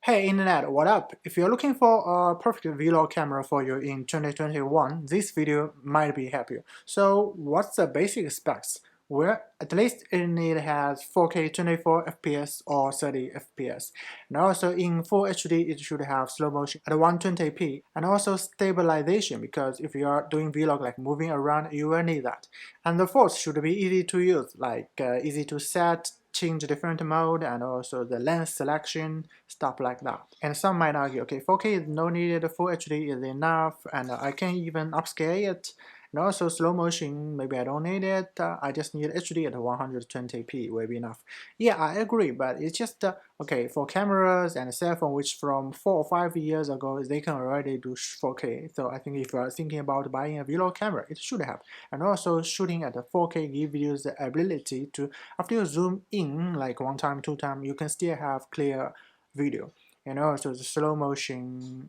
Hey Internet, what up? If you're looking for a perfect vlog camera for you in 2021, this video might be help you. So what's the basic specs? Well, at least it has 4K 24 FPS or 30 FPS. And also in Full HD it should have slow motion at 120p and also stabilization, because if you are doing vlog like moving around, you will need that. And the fourth should be easy to use, like easy to set, change different mode, and also the lens selection, stuff like that. And some might argue, okay, 4K is no needed, Full HD is enough, and I can even upscale it. And also slow motion, maybe I don't need it, I just need HD at 120p will be enough. Yeah, I agree, but it's just, okay, for cameras and cell phone, which from 4 or 5 years ago, they can already do 4K. So I think if you are thinking about buying a vlog camera, it should have. And also shooting at 4K gives you the ability to, after you zoom in like one time, two time, you can still have clear video. And also the slow motion,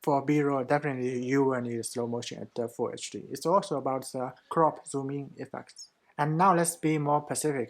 for B-roll, definitely you will need slow motion at the Full HD. It's also about the crop zooming effects. And now let's be more specific.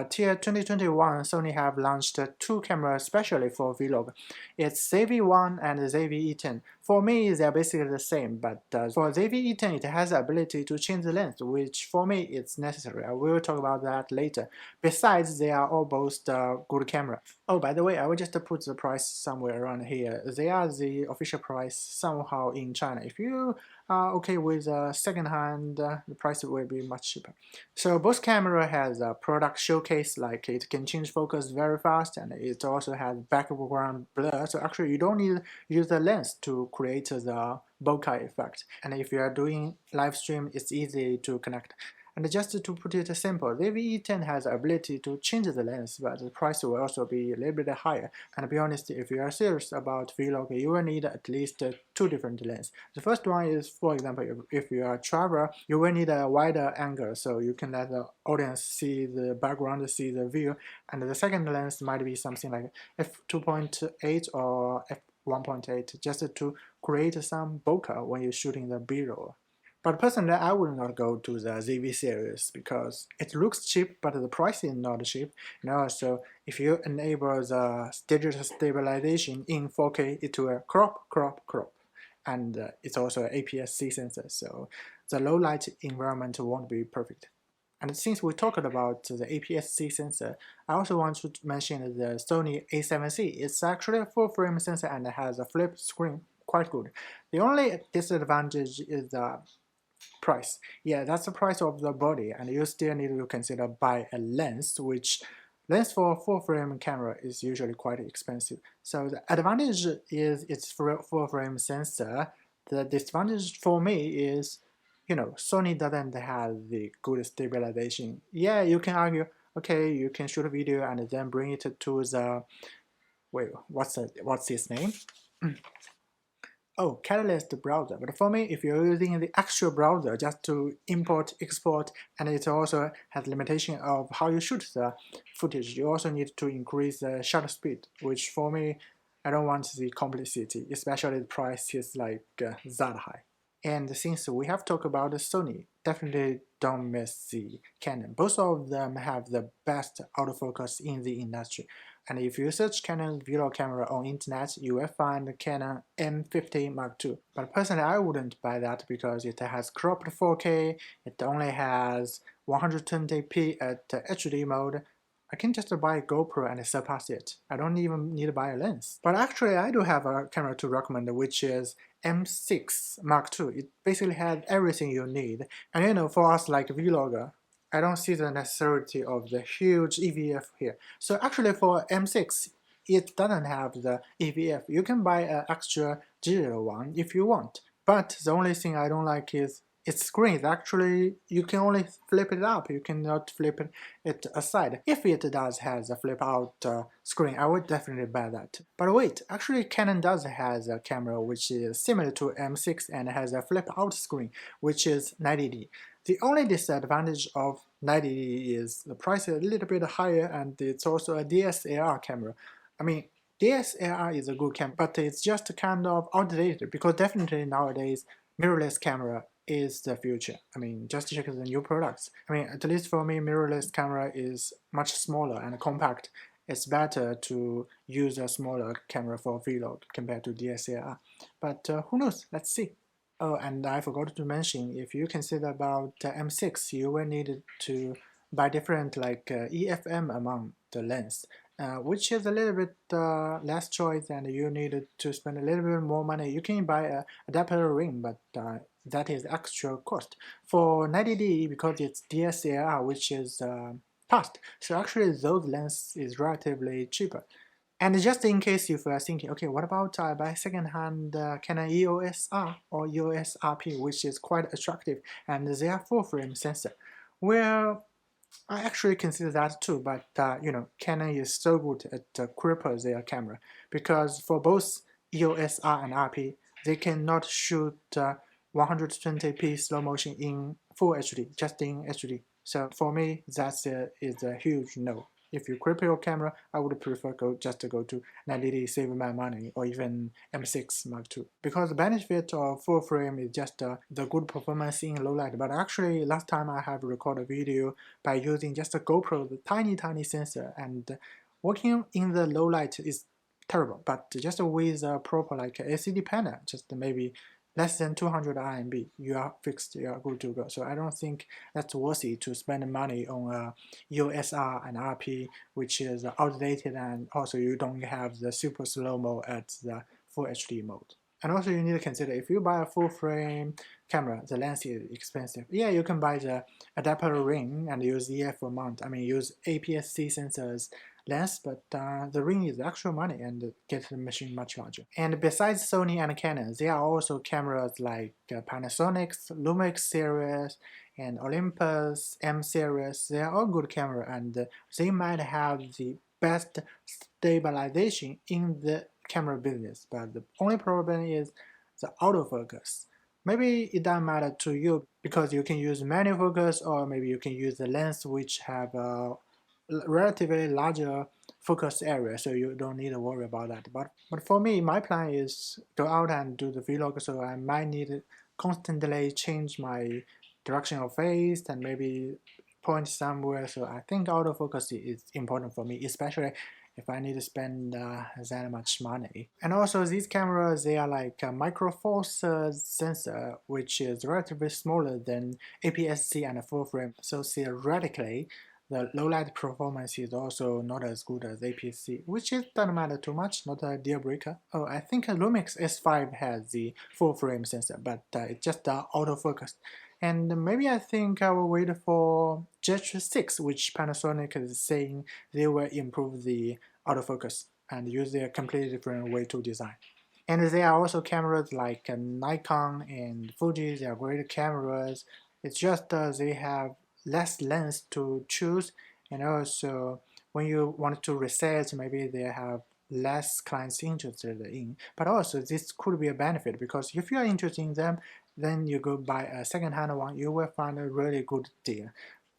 Till 2021, Sony have launched two cameras specially for vlog. It's ZV1 and ZV-E10. For me, they're basically the same, but for ZV-E10, it has the ability to change the lens, which for me is necessary. I will talk about that later. Besides, they are all both good camera. Oh, by the way, I will just put the price somewhere around here. They are the official price somehow in China. If you are okay with second hand, the price will be much cheaper. So both camera has a product showcase, like it can change focus very fast, and it also has background blur. So actually you don't need to use the lens to create the bokeh effect. And if you are doing live stream, it's easy to connect. And just to put it simple, the ZV-E10 has the ability to change the lens, but the price will also be a little bit higher. And to be honest, if you are serious about vlog, you will need at least two different lenses. The first one is, for example, if you are a traveler, you will need a wider angle so you can let the audience see the background, see the view. And the second lens might be something like f2.8 or f1.8, just to create some bokeh when you're shooting the B-roll. But personally, I would not go to the ZV series because it looks cheap, but the price is not cheap. And also, if you enable the digital stabilization in 4K, it will crop, crop, crop. And it's also an APS-C sensor, so the low light environment won't be perfect. And since we talked about the APS-C sensor, I also want to mention the Sony A7C. It's actually a full-frame sensor and it has a flip screen, quite good. The only disadvantage is the price. Yeah, that's the price of the body, and you still need to consider buy a lens, which lens for full-frame camera is usually quite expensive. So the advantage is it's full-frame sensor. The disadvantage for me is, Sony doesn't have the good stabilization. Yeah, you can argue, okay, you can shoot a video and then bring it to the, wait, what's his name? Oh, Catalyst browser. But for me, if you're using the actual browser just to import, export, and it also has limitation of how you shoot the footage, you also need to increase the shutter speed, which for me, I don't want the complexity, especially the price is like that high. And since we have talked about Sony, definitely don't miss the Canon. Both of them have the best autofocus in the industry. And if you search Canon vlog camera on internet, you will find the Canon M50 Mark II. But personally, I wouldn't buy that because it has cropped 4K, it only has 120p at HD mode. I can just buy a GoPro and surpass it. I don't even need to buy a lens. But actually, I do have a camera to recommend, which is M6 Mark II. It basically has everything you need. And for us like vlogger, I don't see the necessity of the huge EVF here. So actually for M6, it doesn't have the EVF. You can buy an extra digital one if you want. But the only thing I don't like is its screen. Actually, you can only flip it up. You cannot flip it aside. If it does has a flip out screen, I would definitely buy that. But wait, actually Canon does has a camera which is similar to M6 and has a flip out screen, which is 90D. The only disadvantage of 90D is the price is a little bit higher, and it's also a DSLR camera. I mean, DSLR is a good camera, but it's just kind of outdated because definitely nowadays mirrorless camera is the future. I mean, just check the new products. I mean, at least for me, mirrorless camera is much smaller and compact, it's better to use a smaller camera for vlog compared to DSLR. But who knows? Let's see. Oh, and I forgot to mention, if you consider about M6, you will need to buy different like EFM among the lens, which is a little bit less choice, and you need to spend a little bit more money. You can buy a adapter ring, but that is extra cost. For 90D, because it's DSLR, which is fast, so actually those lens is relatively cheaper. And just in case if you are thinking, okay, what about I buy second-hand Canon EOS R or EOS RP, which is quite attractive, and they are full-frame sensor. Well, I actually consider that too, but Canon is so good at cripple their camera, because for both EOS R and RP, they cannot shoot 120p slow motion in full HD, just in HD. So for me, that is a huge no. If you cripple your camera, I would prefer just to go to 90D, save my money, or even M6 Mark II. Because the benefit of full frame is just the good performance in low light. But actually, last time I have recorded a video by using just a GoPro, the tiny sensor, and working in the low light is terrible. But just with a proper like LCD panel, just maybe less than 200 RMB, you are fixed, you are good to go. So I don't think that's worth it to spend money on EOS R and RP, which is outdated, and also you don't have the super slow-mo at the full HD mode. And also you need to consider, if you buy a full frame camera, the lens is expensive. Yeah, you can buy the adapter ring and use EF for mount. I mean, use APS-C sensors lens, but the ring is actual money and gets the machine much larger. And besides Sony and Canon, there are also cameras like Panasonic's Lumix series and Olympus M series. They are all good camera, and they might have the best stabilization in the camera business, but the only problem is the autofocus. Maybe it doesn't matter to you because you can use manual focus, or maybe you can use the lens which have a relatively larger focus area, so you don't need to worry about that. But for me, my plan is go out and do the vlog, so I might need to constantly change my direction of face and maybe point somewhere. So I think autofocus is important for me, especially if I need to spend that much money. And also these cameras, they are like a micro four sensor, which is relatively smaller than APS-C and full frame. So theoretically, the low light performance is also not as good as APS-C, which doesn't matter too much, not a deal breaker. Oh, I think Lumix S5 has the full frame sensor, but it's just autofocus. And maybe I think I will wait for Jet 6, which Panasonic is saying they will improve the autofocus and use a completely different way to design. And there are also cameras like Nikon and Fuji. They are great cameras. It's just they have less lens to choose, and also when you want to research, maybe they have less clients interested in. But also this could be a benefit, because if you are interested in them, then you go buy a second-hand one, you will find a really good deal.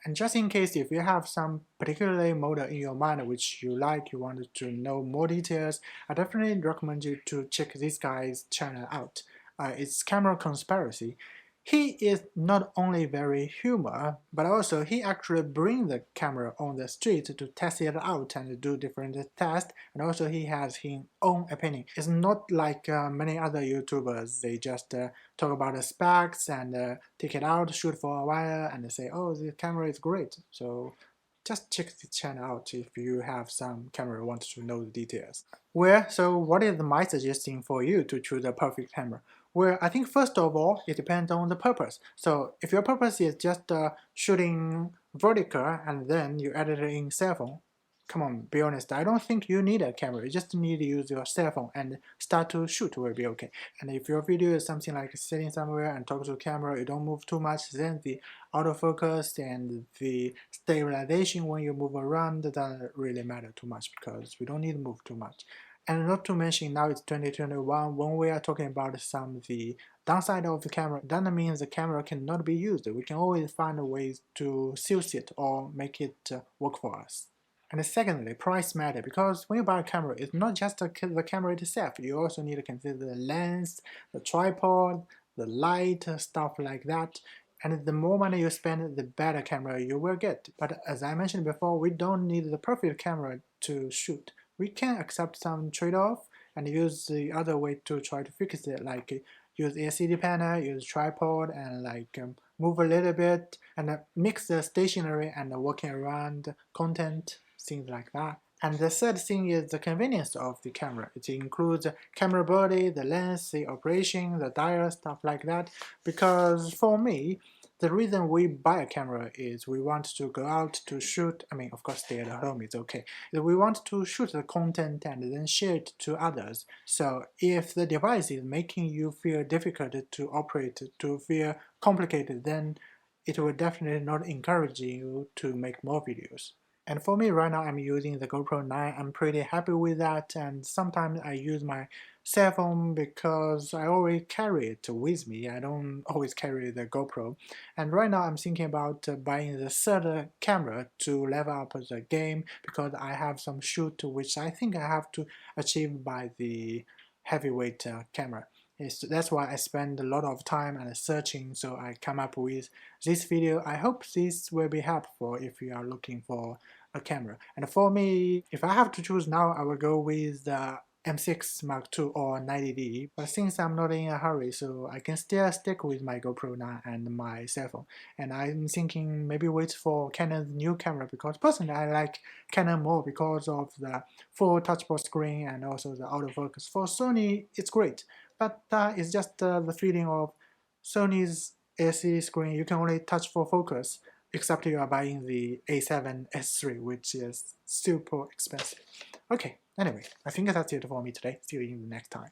And just in case if you have some particular model in your mind which you like, you want to know more details, I definitely recommend you to check this guy's channel out. It's Camera Conspiracy. He is not only very humor, but also he actually brings the camera on the street to test it out and do different tests, and also he has his own opinion. It's not like many other YouTubers, they just talk about the specs and take it out, shoot for a while, and say, oh, the camera is great. So just check the channel out if you have some camera want to know the details. Well, so what is my suggestion for you to choose a perfect camera? Well, I think first of all, it depends on the purpose. So if your purpose is just shooting vertical and then you edit it in cell phone, come on, be honest, I don't think you need a camera. You just need to use your cell phone and start to shoot will be okay. And if your video is something like sitting somewhere and talk to the camera, you don't move too much, then the autofocus and the stabilization when you move around doesn't really matter too much, because we don't need to move too much. And not to mention, now it's 2021, when we are talking about some of the downside of the camera, that means the camera cannot be used. We can always find ways to use it or make it work for us. And secondly, price matter, because when you buy a camera, it's not just the camera itself. You also need to consider the lens, the tripod, the light, stuff like that. And the more money you spend, the better camera you will get. But as I mentioned before, we don't need the perfect camera to shoot. We can accept some trade-off and use the other way to try to fix it, like use LCD panel, use tripod, and move a little bit, and mix the stationary and walking around content, things like that. And the third thing is the convenience of the camera. It includes the camera body, the lens, the operation, the dial, stuff like that. Because for me, the reason we buy a camera is we want to go out to shoot. I mean, of course, stay at home is okay. We want to shoot the content and then share it to others. So if the device is making you feel difficult to operate, to feel complicated, then it will definitely not encourage you to make more videos. And for me right now, I'm using the GoPro 9. I'm pretty happy with that, and sometimes I use my cell phone because I always carry it with me. I don't always carry the GoPro. And right now I'm thinking about buying the third camera to level up the game because I have some shoot which I think I have to achieve by the heavyweight camera. That's why I spend a lot of time and searching, so I come up with this video. I hope this will be helpful if you are looking for a camera. And for me, if I have to choose now, I will go with the M6 Mark II or 90D. But since I'm not in a hurry, so I can still stick with my GoPro 9 and my cell phone. And I'm thinking maybe wait for Canon's new camera because personally I like Canon more because of the full touchable screen and also the autofocus. For Sony, it's great, but it's just the feeling of Sony's LCD screen. You can only touch for focus, except you are buying the A7S3, which is super expensive. Okay, anyway, I think that's it for me today. See you in the next time.